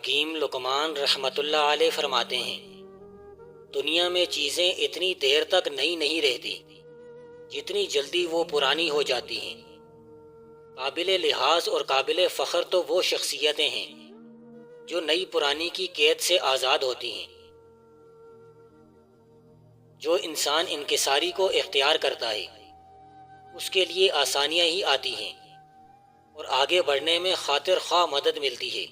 حکیم لقمان رحمۃ اللہ علیہ فرماتے ہیں، دنیا میں چیزیں اتنی دیر تک نئی نہیں رہتی جتنی جلدی وہ پرانی ہو جاتی ہیں۔ قابل لحاظ اور قابل فخر تو وہ شخصیتیں ہیں جو نئی پرانی کی قید سے آزاد ہوتی ہیں۔ جو انسان انکساری کو اختیار کرتا ہے اس کے لیے آسانیاں ہی آتی ہیں اور آگے بڑھنے میں خاطر خواہ مدد ملتی ہے۔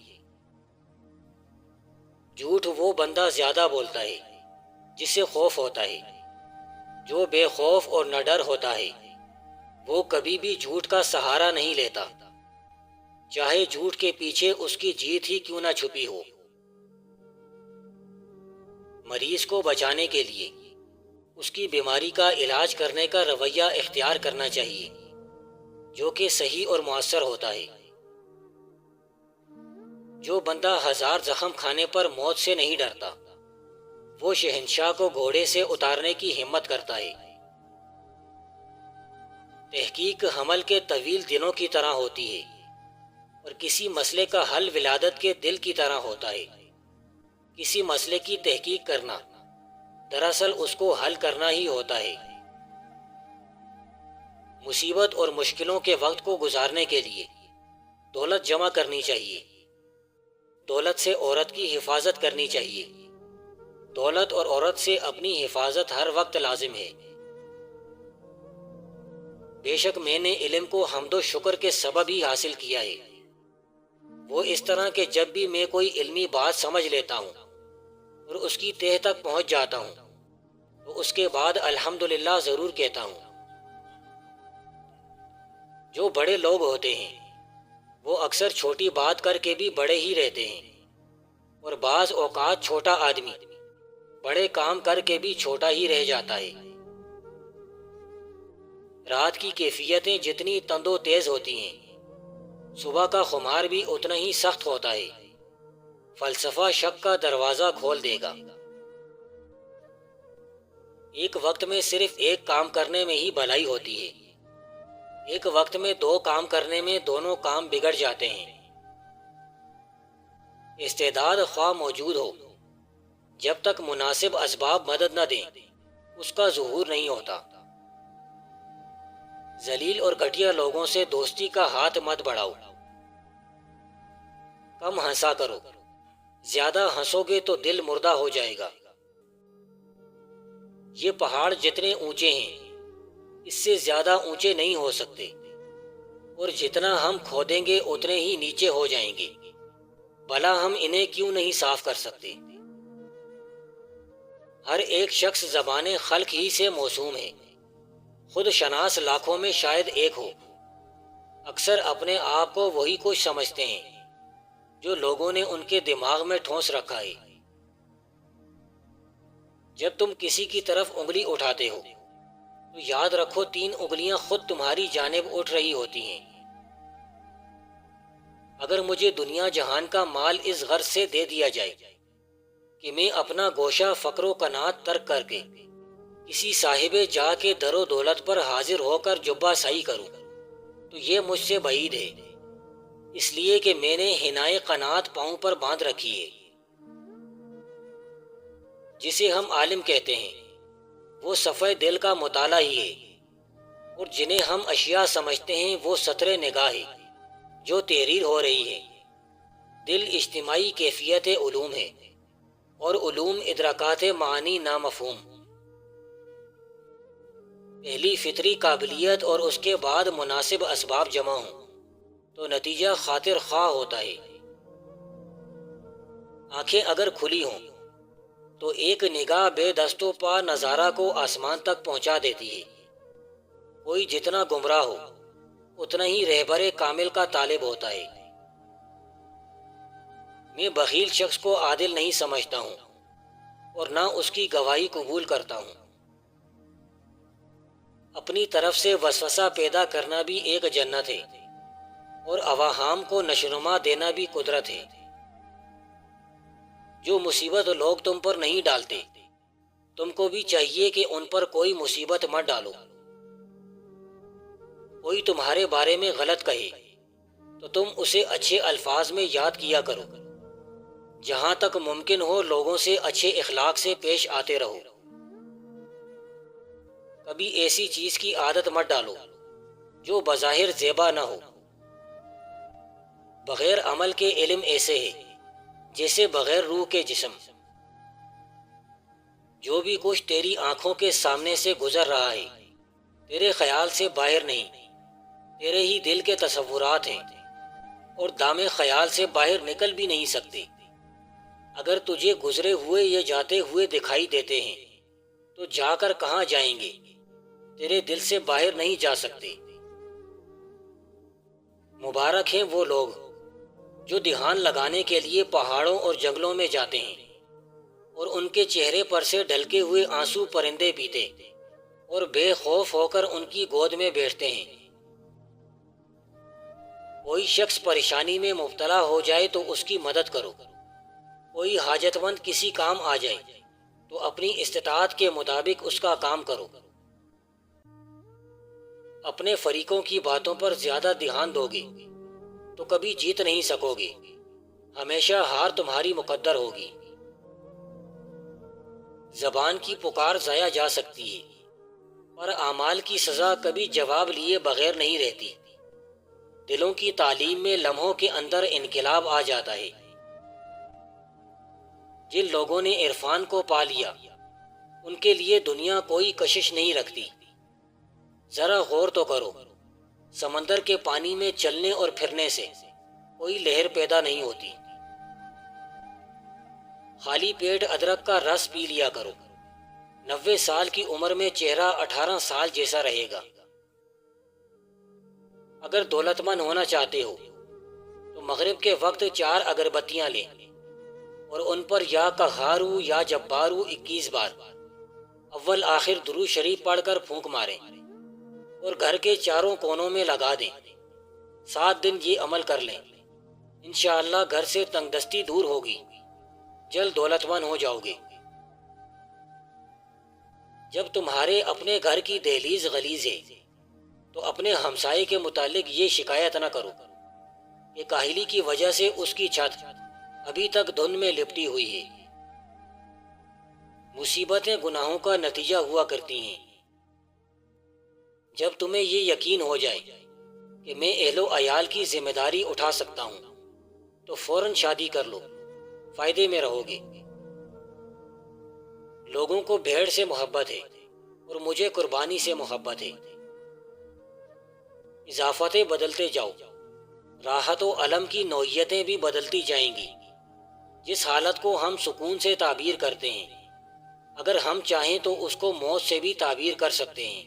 جھوٹ وہ بندہ زیادہ بولتا ہے جسے خوف ہوتا ہے۔ جو بے خوف اور نہ ڈر ہوتا ہے وہ کبھی بھی جھوٹ کا سہارا نہیں لیتا، چاہے جھوٹ کے پیچھے اس کی جیت ہی کیوں نہ چھپی ہو۔ مریض کو بچانے کے لیے اس کی بیماری کا علاج کرنے کا رویہ اختیار کرنا چاہیے جو کہ صحیح اور مؤثر ہوتا ہے۔ جو بندہ 1000 زخم کھانے پر موت سے نہیں ڈرتا وہ شہنشاہ کو گھوڑے سے اتارنے کی ہمت کرتا ہے۔ تحقیق حمل کے طویل دنوں کی طرح ہوتی ہے اور کسی مسئلے کا حل ولادت کے دل کی طرح ہوتا ہے۔ کسی مسئلے کی تحقیق کرنا دراصل اس کو حل کرنا ہی ہوتا ہے۔ مصیبت اور مشکلوں کے وقت کو گزارنے کے لیے دولت جمع کرنی چاہیے۔ دولت سے عورت کی حفاظت کرنی چاہیے۔ دولت اور عورت سے اپنی حفاظت ہر وقت لازم ہے۔ بے شک میں نے علم کو حمد و شکر کے سبب ہی حاصل کیا ہے، وہ اس طرح کہ جب بھی میں کوئی علمی بات سمجھ لیتا ہوں اور اس کی تہہ تک پہنچ جاتا ہوں تو اس کے بعد الحمدللہ ضرور کہتا ہوں۔ جو بڑے لوگ ہوتے ہیں وہ اکثر چھوٹی بات کر کے بھی بڑے ہی رہتے ہیں، اور بعض اوقات چھوٹا آدمی بڑے کام کر کے بھی چھوٹا ہی رہ جاتا ہے۔ رات کی کیفیتیں جتنی تند و تیز ہوتی ہیں صبح کا خمار بھی اتنا ہی سخت ہوتا ہے۔ فلسفہ شک کا دروازہ کھول دے گا۔ ایک وقت میں صرف ایک کام کرنے میں ہی بھلائی ہوتی ہے، ایک وقت میں 2 کام کرنے میں دونوں کام بگڑ جاتے ہیں۔ استعداد خواہ موجود ہو، جب تک مناسب اسباب مدد نہ دیں اس کا ظہور نہیں ہوتا۔ ذلیل اور گھٹیا لوگوں سے دوستی کا ہاتھ مت بڑھاؤ۔ کم ہنسا کرو، زیادہ ہنسو گے تو دل مردہ ہو جائے گا۔ یہ پہاڑ جتنے اونچے ہیں اس سے زیادہ اونچے نہیں ہو سکتے، اور جتنا ہم کھودیں گے اتنے ہی نیچے ہو جائیں گے، بھلا ہم انہیں کیوں نہیں صاف کر سکتے۔ ہر ایک شخص زبان خلق ہی سے موسوم ہے، خود شناس لاکھوں میں شاید ایک ہو۔ اکثر اپنے آپ کو وہی کچھ سمجھتے ہیں جو لوگوں نے ان کے دماغ میں ٹھونس رکھا ہے۔ جب تم کسی کی طرف انگلی اٹھاتے ہو تو یاد رکھو 3 انگلیاں خود تمہاری جانب اٹھ رہی ہوتی ہیں۔ اگر مجھے دنیا جہان کا مال اس غرض سے دے دیا جائے کہ میں اپنا گوشہ فقر و قناعت ترک کر کے کسی صاحب جاہ کے در و دولت پر حاضر ہو کر جبہ سائی کروں تو یہ مجھ سے بعید ہے، اس لیے کہ میں نے حنائے قناعت پاؤں پر باندھ رکھی ہے۔ جسے ہم عالم کہتے ہیں وہ صفحہ دل کا مطالعہ ہی ہے، اور جنہیں ہم اشیاء سمجھتے ہیں وہ سطر نگاہ ہے جو تحریر ہو رہی ہے۔ دل اجتماعی کیفیت علوم ہے اور علوم ادراکات معانی نامفہوم۔ پہلی فطری قابلیت اور اس کے بعد مناسب اسباب جمع ہوں تو نتیجہ خاطر خواہ ہوتا ہے۔ آنکھیں اگر کھلی ہوں تو ایک نگاہ بے دست و پا نظارہ کو آسمان تک پہنچا دیتی ہے۔ کوئی جتنا گمراہ ہو اتنا ہی رہبر کامل کا طالب ہوتا ہے۔ میں بخیل شخص کو عادل نہیں سمجھتا ہوں اور نہ اس کی گواہی قبول کرتا ہوں۔ اپنی طرف سے وسوسہ پیدا کرنا بھی ایک جنت ہے اور عواہام کو نشوونما دینا بھی قدرت ہے۔ جو مصیبت لوگ تم پر نہیں ڈالتے، تم کو بھی چاہیے کہ ان پر کوئی مصیبت مت ڈالو۔ کوئی تمہارے بارے میں غلط کہے تو تم اسے اچھے الفاظ میں یاد کیا کرو، جہاں تک ممکن ہو لوگوں سے اچھے اخلاق سے پیش آتے رہو۔ کبھی ایسی چیز کی عادت مت ڈالو جو بظاہر زیبا نہ ہو۔ بغیر عمل کے علم ایسے ہے جیسے بغیر روح کے جسم۔ جو بھی کچھ تیری آنکھوں کے سامنے سے گزر رہا ہے تیرے خیال سے باہر نہیں، تیرے ہی دل کے تصورات ہیں، اور دام خیال سے باہر نکل بھی نہیں سکتے۔ اگر تجھے گزرے ہوئے یا جاتے ہوئے دکھائی دیتے ہیں تو جا کر کہاں جائیں گے، تیرے دل سے باہر نہیں جا سکتے۔ مبارک ہیں وہ لوگ جو دھیان لگانے کے لیے پہاڑوں اور جنگلوں میں جاتے ہیں اور ان کے چہرے پر سے ڈھلکے ہوئے آنسو پرندے پیتے اور بے خوف ہو کر ان کی گود میں بیٹھتے ہیں۔ کوئی شخص پریشانی میں مبتلا ہو جائے تو اس کی مدد کرو، کوئی حاجت مند کسی کام آ جائے تو اپنی استطاعت کے مطابق اس کا کام کرو۔ اپنے فریقوں کی باتوں پر زیادہ دھیان دو گے تو کبھی جیت نہیں سکو گے، ہمیشہ ہار تمہاری مقدر ہوگی۔ زبان کی پکار ضائع جا سکتی ہے پر اعمال کی سزا کبھی جواب لیے بغیر نہیں رہتی۔ دلوں کی تعلیم میں لمحوں کے اندر انقلاب آ جاتا ہے۔ جن لوگوں نے عرفان کو پا لیا ان کے لیے دنیا کوئی کشش نہیں رکھتی۔ ذرا غور تو کرو، سمندر کے پانی میں چلنے اور پھرنے سے کوئی لہر پیدا نہیں ہوتی۔ خالی پیٹ ادرک کا رس پی لیا کرو، 90 سال کی عمر میں چہرہ 18 سال جیسا رہے گا۔ اگر دولت مند ہونا چاہتے ہو تو مغرب کے وقت 4 اگربتیاں لیں اور ان پر یا قہارو یا جبارو 21 بار اول آخر درود شریف پڑھ کر پھونک ماریں اور گھر کے چاروں کونوں میں لگا دیں۔ 7 دن یہ عمل کر لیں، انشاءاللہ گھر سے تنگ دستی دور ہوگی، جلد دولت مند ہو جاؤ گے۔ جب تمہارے اپنے گھر کی دہلیز غلیظ ہے تو اپنے ہمسائے کے متعلق یہ شکایت نہ کرو کہ کاہلی کی وجہ سے اس کی چھت ابھی تک دھند میں لپٹی ہوئی ہے۔ مصیبتیں گناہوں کا نتیجہ ہوا کرتی ہیں۔ جب تمہیں یہ یقین ہو جائے کہ میں اہل و عیال کی ذمہ داری اٹھا سکتا ہوں تو فوراً شادی کر لو، فائدے میں رہو گے۔ لوگوں کو بھیڑ سے محبت ہے اور مجھے قربانی سے محبت ہے۔ اضافتیں بدلتے جاؤ، راحت و الم کی نوعیتیں بھی بدلتی جائیں گی۔ جس حالت کو ہم سکون سے تعبیر کرتے ہیں اگر ہم چاہیں تو اس کو موت سے بھی تعبیر کر سکتے ہیں۔